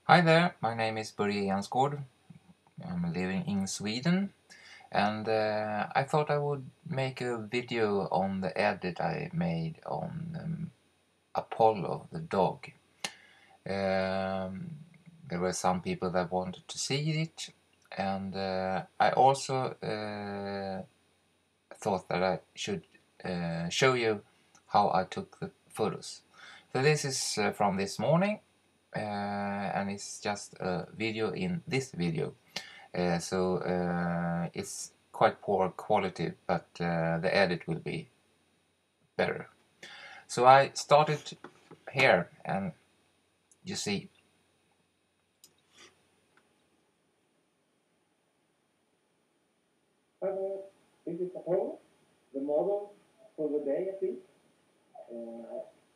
Hi there, my name is Börje Jansgård. I'm living in Sweden, and I thought I would make a video on the edit I made on Apollo, the dog. There were some people that wanted to see it, and I also thought that I should show you how I took the photos. So this is from this morning. And it's just a video in this video, so it's quite poor quality, but the edit will be better. So I started here, and you see This is Apollo, the model for the day at least. I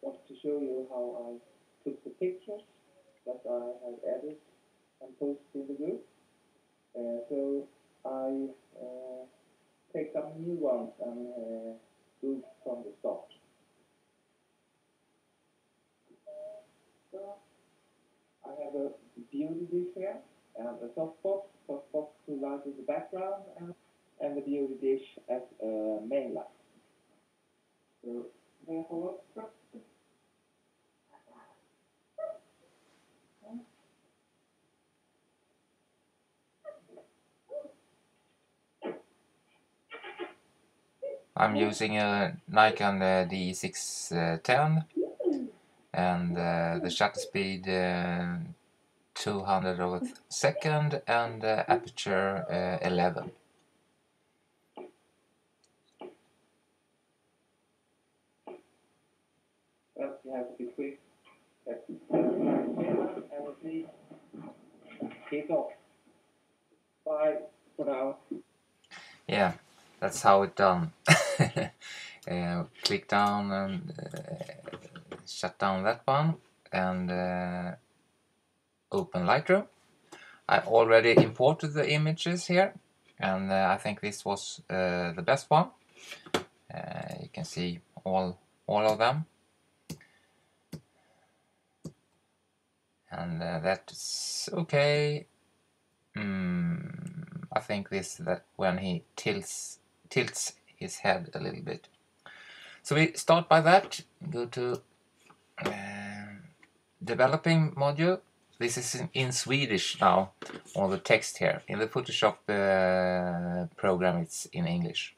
want to show you how I took the pictures that I have edited and posted in the group. So I take some new ones and do from the start. So I have a beauty dish here and a softbox to light in the background, and the beauty dish as a main light. So therefore, I'm using a Nikon D610 and the shutter speed 200 of a second and aperture 11. But you have to be quick. And please keep off. Bye for now. Yeah, that's how it's done. Click down and shut down that one and open Lightroom. I already imported the images here, and I think this was the best one. You can see all of them, and that's okay. I think that when he tilts his head a little bit. So we start by that. Go to developing module. This is in Swedish now, all the text here. In the Photoshop program it's in English.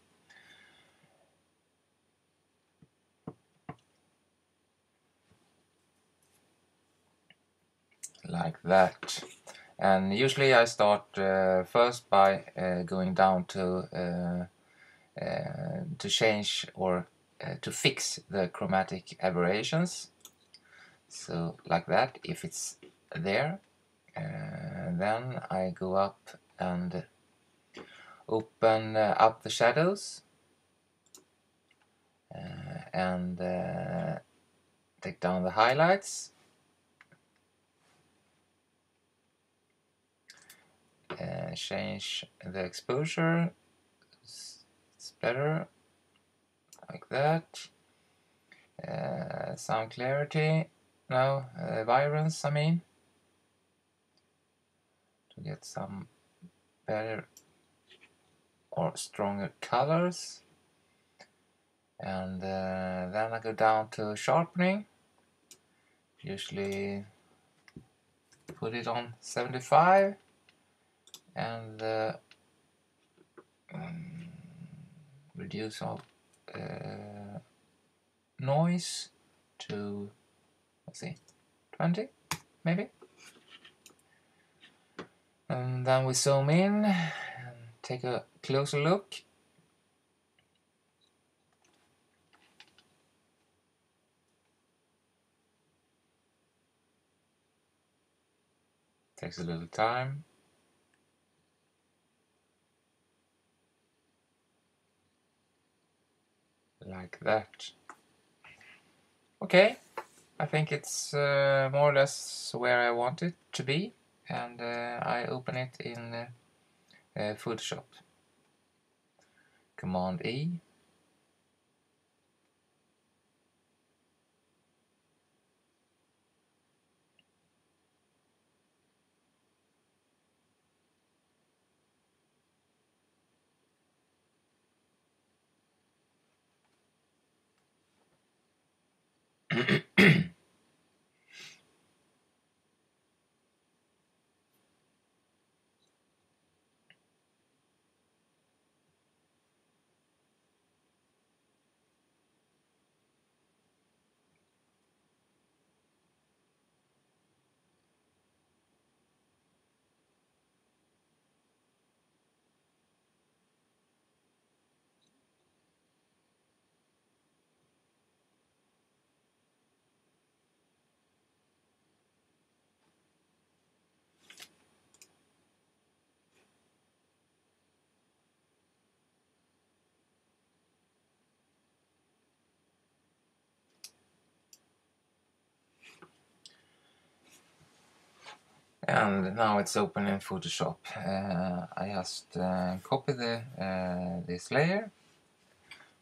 Like that. And usually I start first by going down to change or to fix the chromatic aberrations. So like that, if it's there, then I go up and open up the shadows and take down the highlights. Change the exposure, it's better, like that. Some clarity, no, vibrance I mean, to get some better or stronger colors. And then I go down to sharpening, usually put it on 75 and reduce of noise to, let's see, 20 maybe. And then we zoom in and take a closer look. Takes a little time. Like that. Okay, I think it's more or less where I want it to be, and I open it in Photoshop. Command E. And now it's open in Photoshop. I just copy this layer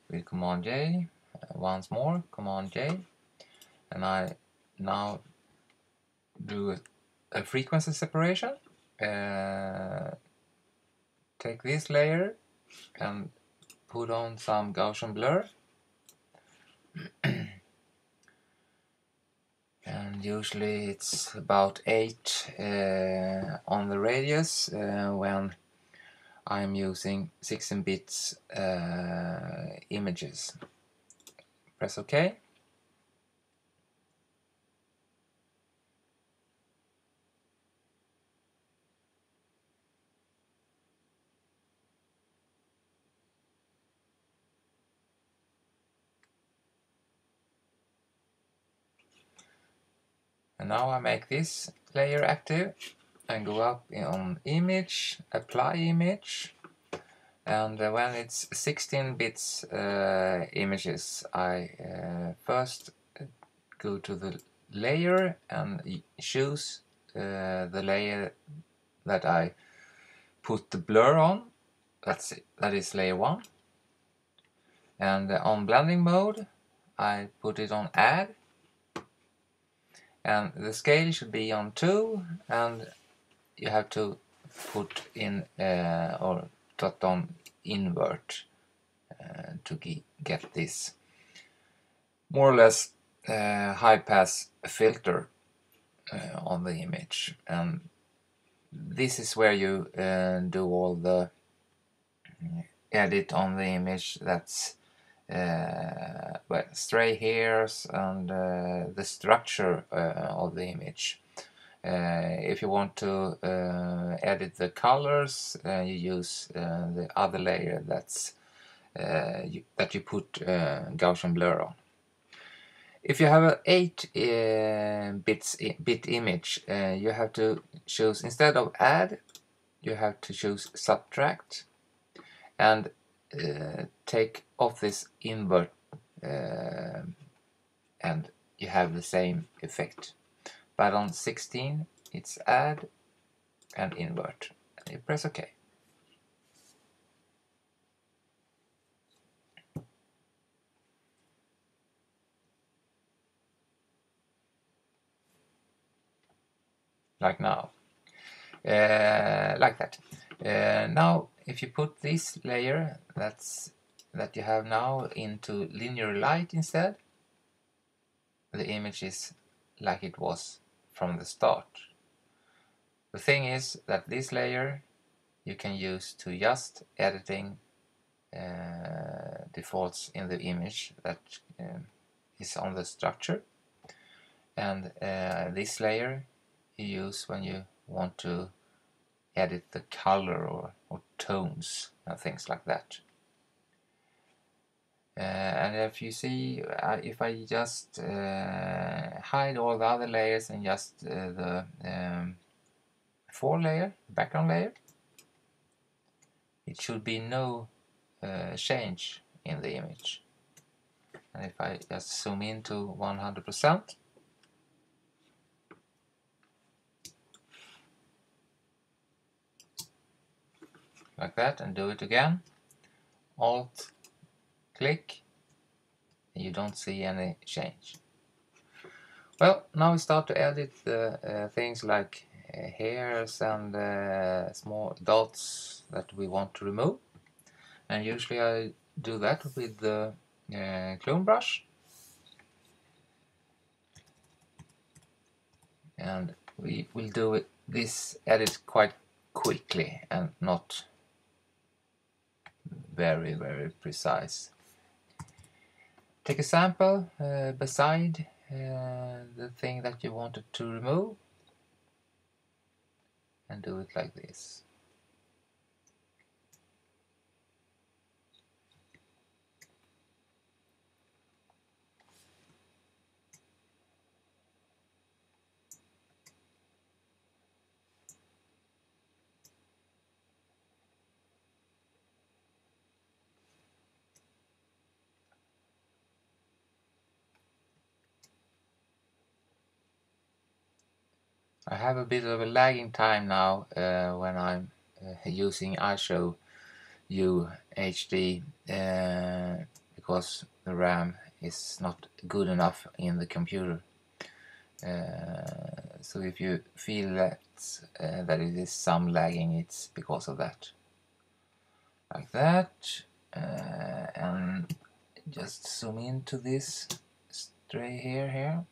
with Command J, once more Command J, and I now do a frequency separation. Take this layer and put on some Gaussian blur. And usually it's about 8 on the radius when I'm using 16 bits images. Press OK. And now I make this layer active and go up on image, apply image, and when it's 16 bits images, I first go to the layer and choose the layer that I put the blur on. That is layer 1. And on blending mode I put it on add, and the scale should be on 2, and you have to put in or dot on invert to get this more or less high pass filter on the image. And this is where you do all the edit on the image. That's well, stray hairs and the structure of the image. If you want to edit the colors, you use the other layer that you put Gaussian blur on. If you have an 8 bit image, you have to choose, instead of add, you have to choose subtract and take off this invert, and you have the same effect. But on 16 it's add and invert, and you press OK. Like now, like that. Now if you put this layer that you have now into linear light instead, the image is like it was from the start. The thing is that this layer you can use to just editing defaults in the image that is on the structure, and this layer you use when you want to edit the color or tones and things like that. And if you see, if I just hide all the other layers and just the background layer, it should be no change in the image. And if I just zoom in to 100%, like that, and do it again, Alt click, and you don't see any change. Well, now we start to edit the things like hairs and small dots that we want to remove. And usually I do that with the clone brush. and we will do this edit quite quickly and not very precise. Take a sample beside the thing that you wanted to remove and do it like this. I have a bit of a lagging time now when I'm using iShow UHD because the RAM is not good enough in the computer. So if you feel that that it is some lagging, it's because of that. Like that, and just zoom into this stray here.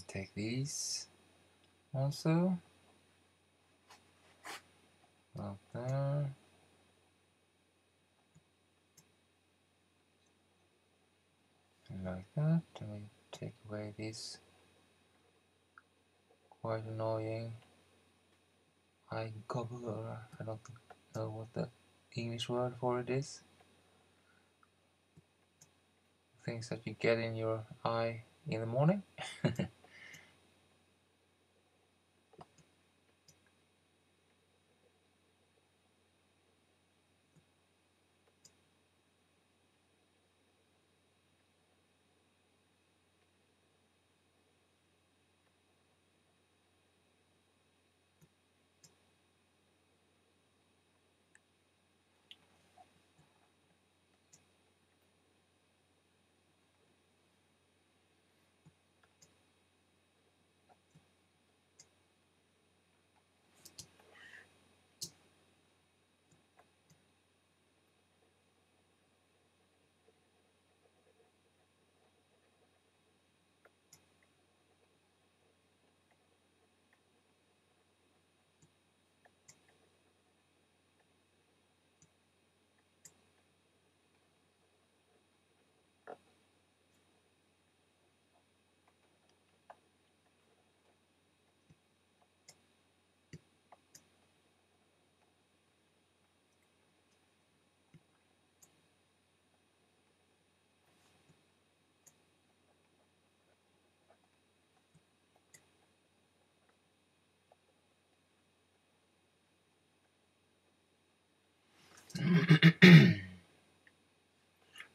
Take these also. Up there. And like that. And we take away this quite annoying eye gobbler. I don't know what the English word for it is. Things that you get in your eye in the morning.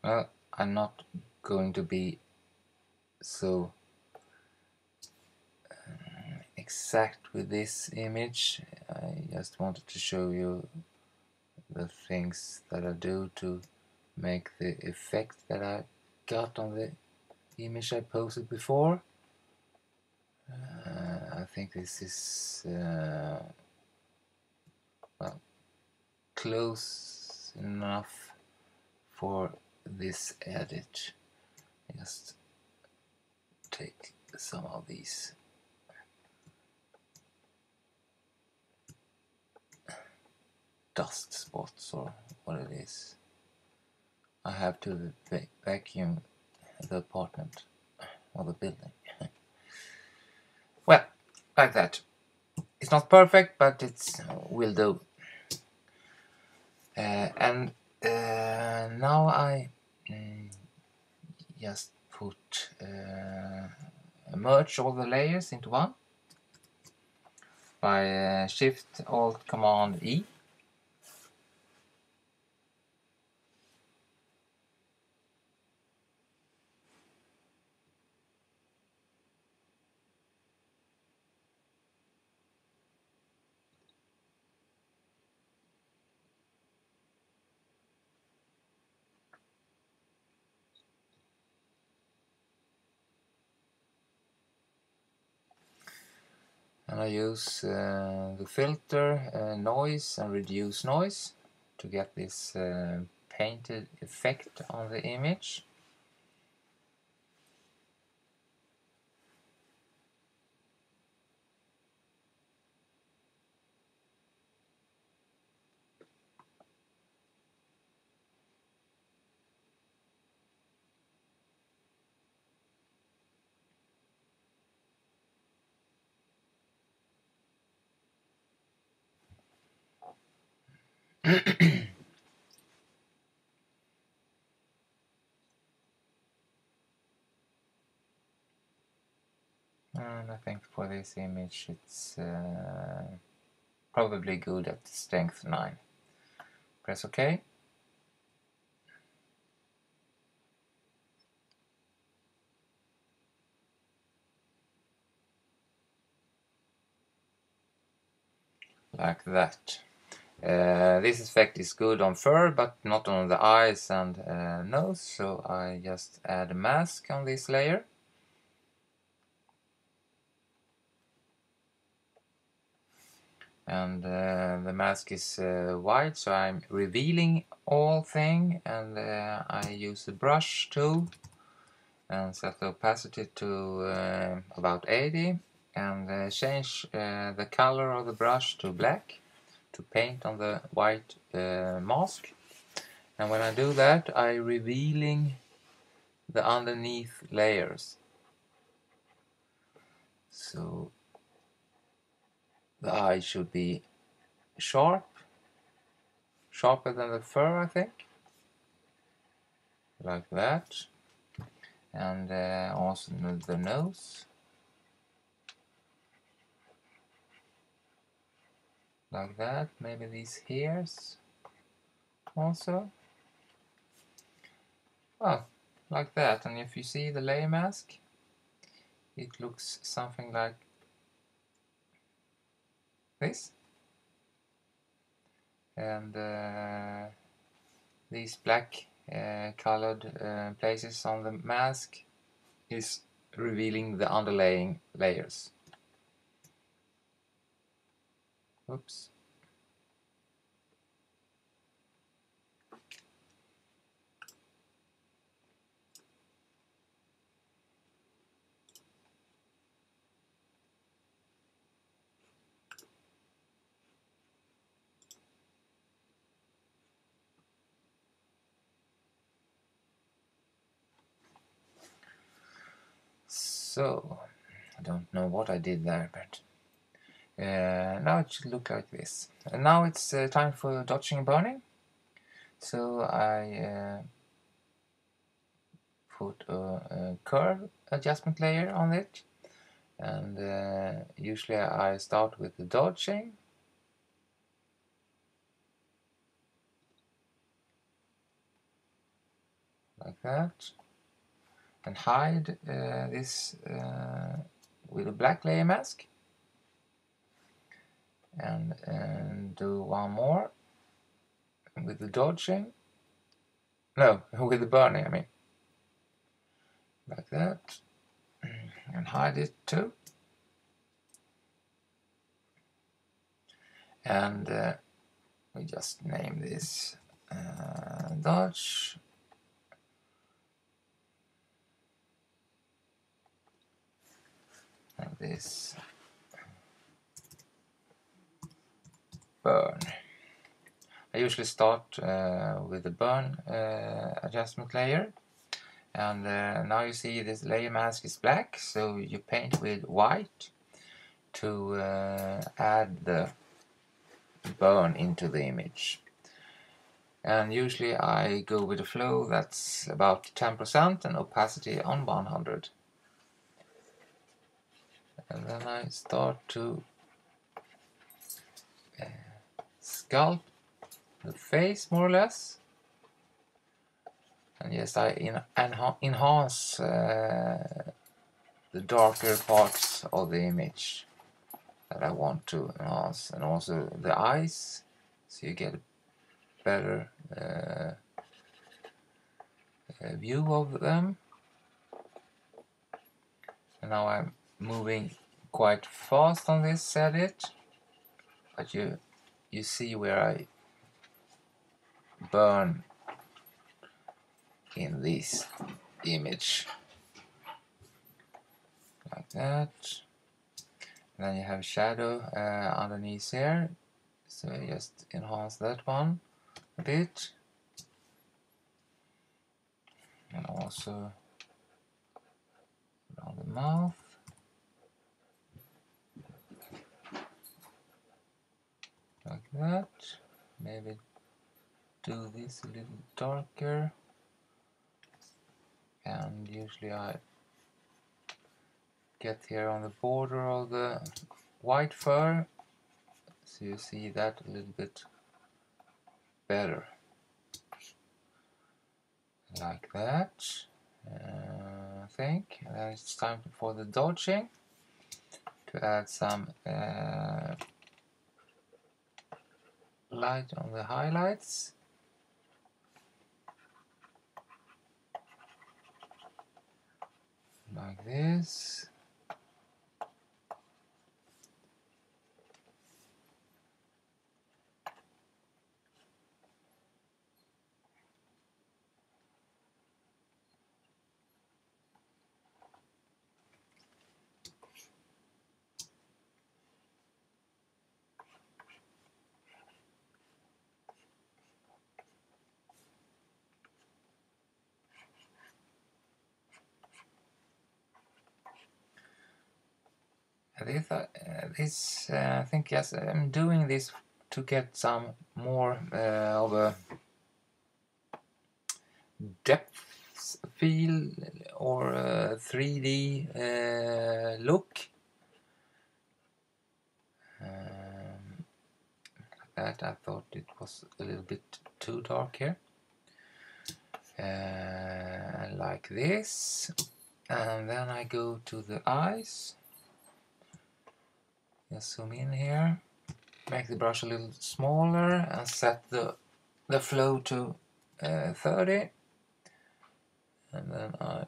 Well, I'm not going to be so exact with this image. I just wanted to show you the things that I do to make the effect that I got on the image I posted before. I think this is well, close enough for this edit. Just take some of these dust spots or what it is. I have to vacuum the apartment or the building. Well, like that. It's not perfect, but it's will do. And now I just put merge all the layers into one by Shift Alt Command E. And I use the filter, noise and reduce noise to get this painted effect on the image. And I think for this image it's probably good at strength 9. Press OK. Like that. This effect is good on fur, but not on the eyes and nose, so I just add a mask on this layer. And the mask is white, so I'm revealing all thing, and I use the brush tool and set the opacity to about 80, and change the color of the brush to black to paint on the white mask. And when I do that, I'm revealing the underneath layers. So the eye should be sharper than the fur, I think, like that. And also the nose, like that. Maybe these hairs also. Well, like that. And if you see the layer mask, it looks something like this. And these black colored places on the mask is revealing the underlying layers. Oops. So, I don't know what I did there, but now it should look like this. And now it's time for dodging and burning. So I put a curve adjustment layer on it, and usually I start with the dodging. Like that. And hide this with a black layer mask. And do one more with the dodging. No, with the burning, I mean. Like that. And hide it too. And we just name this dodge. And this burn. I usually start with the burn adjustment layer, and now you see this layer mask is black, so you paint with white, to add the burn into the image. And usually I go with a flow that's about 10% and opacity on 100. And then I start to sculpt the face more or less. And yes, I enhance the darker parts of the image that I want to enhance, and also the eyes, so you get a better view of them. And now I'm moving quite fast on this edit, but you see where I burn in this image, like that. And then you have shadow underneath here, so I just enhance that one a bit, and also around the mouth, like that. Maybe do this a little darker, and usually I get here on the border of the white fur, so you see that a little bit better, like that. I think. And then it's time for the dodging, to add some light on the highlights, like this. I think yes, I'm doing this to get some more of a depth feel or a 3D look. That I thought it was a little bit too dark here. Like this, and then I go to the eyes. Just zoom in here, make the brush a little smaller, and set the flow to 30, and then I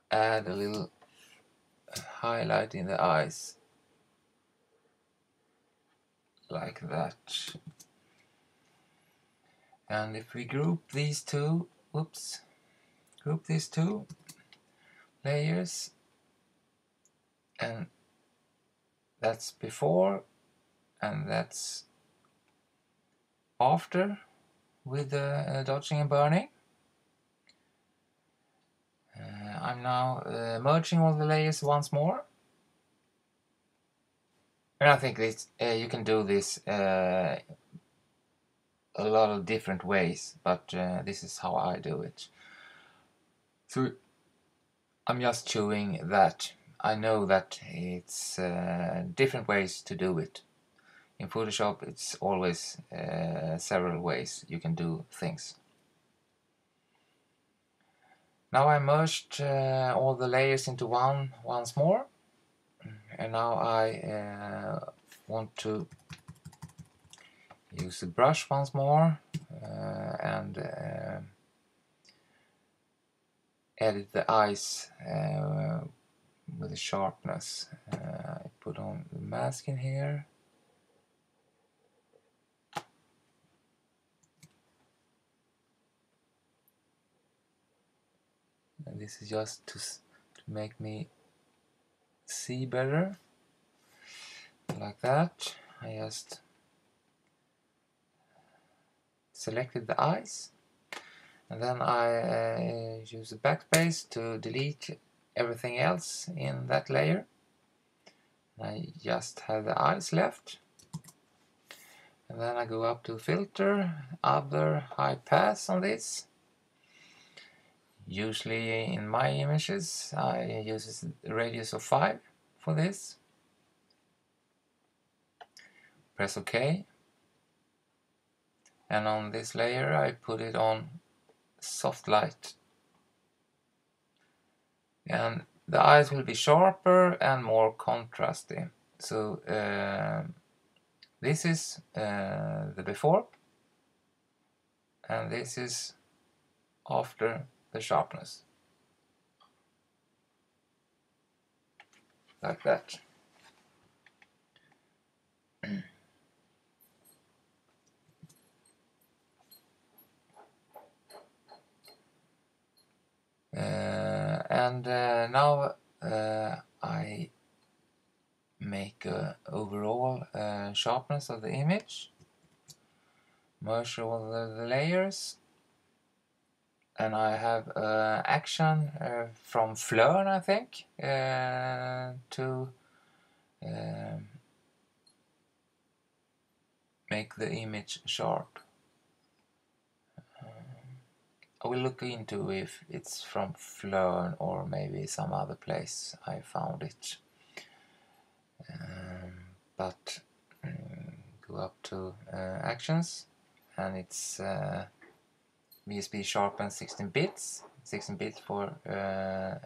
add a little highlight in the eyes, like that. And if we group these two, group these two layers, and that's before and that's after with the dodging and burning. I'm now merging all the layers once more, and I think this, you can do this a lot of different ways, but this is how I do it. So I'm just chewing that. I know that it's different ways to do it. In Photoshop it's always several ways you can do things. Now I merged all the layers into one once more, and now I want to use the brush once more and edit the eyes with the sharpness. I put on the mask in here. And this is just to make me see better, like that. I just selected the eyes, and then I use the backspace to delete everything else in that layer. I just have the eyes left. And then I go up to filter, other, high pass on this. Usually in my images I use a radius of 5 for this. Press OK. And on this layer I put it on soft light. And the eyes will be sharper and more contrasty. So this is the before, and this is after the sharpness. Like that. Now I make a overall sharpness of the image, merge all the layers, and I have action from Fleur, I think, to make the image sharp. I will look into if it's from Fleur or maybe some other place I found it. But go up to actions, and it's VSB sharpen 16 bits. 16 bits for the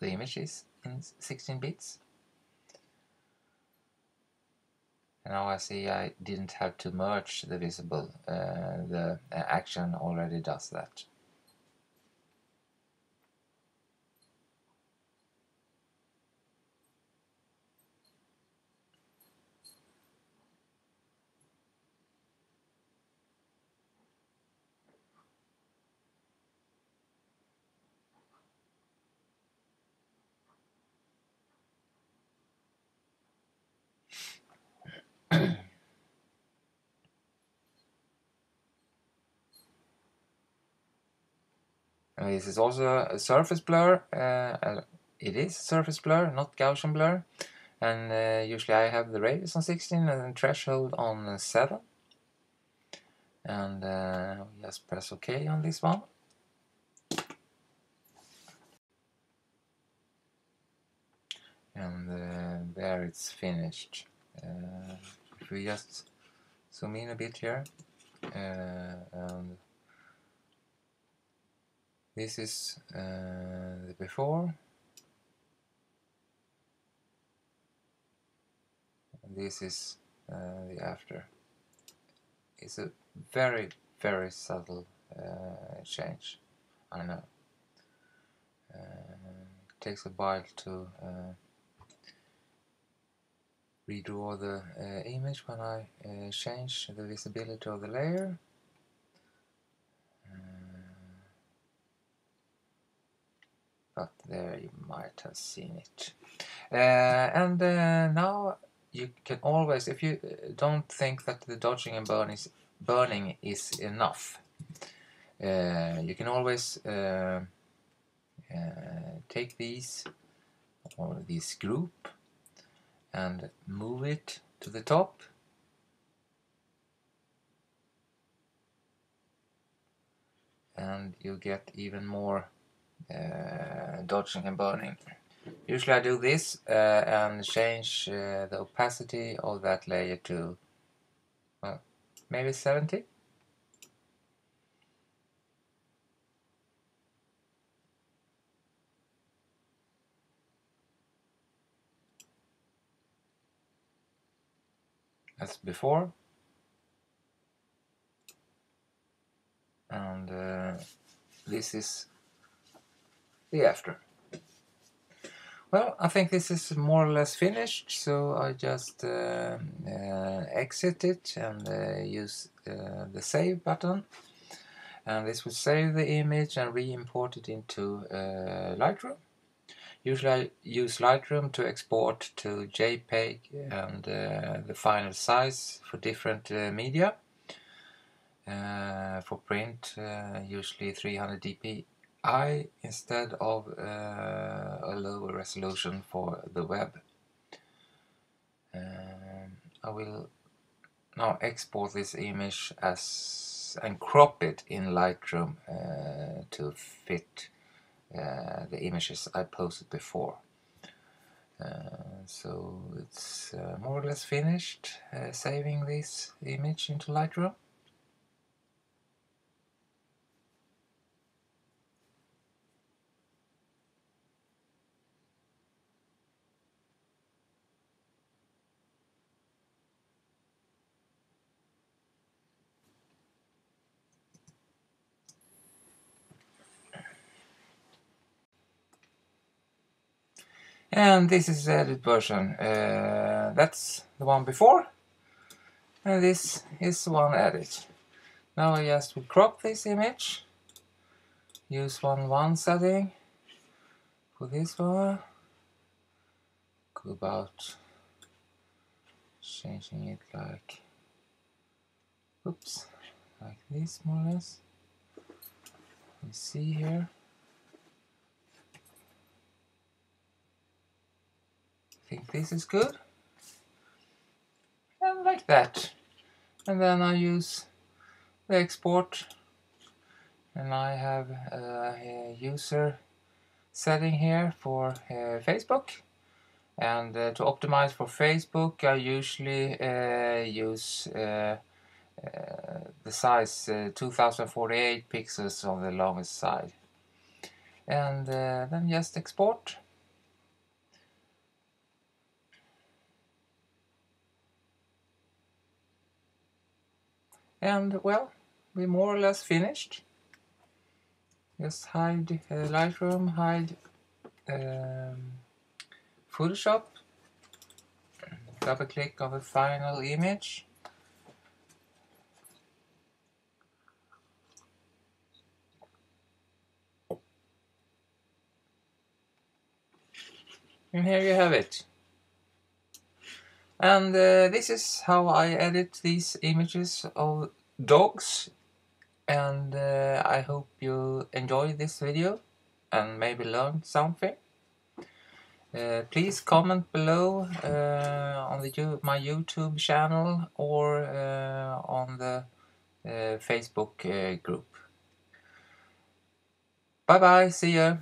images in 16 bits. And now I see I didn't have to merge the visible. The action already does that. And this is also a surface blur. It is surface blur, not Gaussian blur. And usually I have the radius on 16 and threshold on 7. And just press OK on this one. And there it's finished. If we just zoom in a bit here, and this is the before, and this is the after. It's a very, very subtle change, I know. It takes a while to redraw the image when I change the visibility of the layer. But there you might have seen it. Now you can always, if you don't think that the dodging and burning is enough, you can always take these, or this group, and move it to the top. And you get even more dodging and burning. Usually I do this and change the opacity of that layer to, well, maybe 70. That's before. And this is the after. Well, I think this is more or less finished, so I just exit it and use the save button. And this will save the image and re-import it into Lightroom. Usually I use Lightroom to export to JPEG and the final size for different media. For print, usually 300 dpi instead of a lower resolution for the web. I will now export this image as and crop it in Lightroom to fit the images I posted before. So it's more or less finished saving this image into Lightroom. And this is the edit version. That's the one before, and this is one edit. Now I just will crop this image, use 1:1 setting for this one, go about changing it like, oops, like this more or less. You see here. I think this is good. And like that. And then I use the export, and I have a user setting here for Facebook. And to optimize for Facebook, I usually use the size 2048 pixels on the longest side. And then just export. And well, we're more or less finished. Just hide Lightroom, hide Photoshop, double click on the final image. And here you have it. And this is how I edit these images of dogs. And I hope you enjoy this video and maybe learn something. Please comment below on my YouTube channel or on the Facebook group. Bye bye, see ya!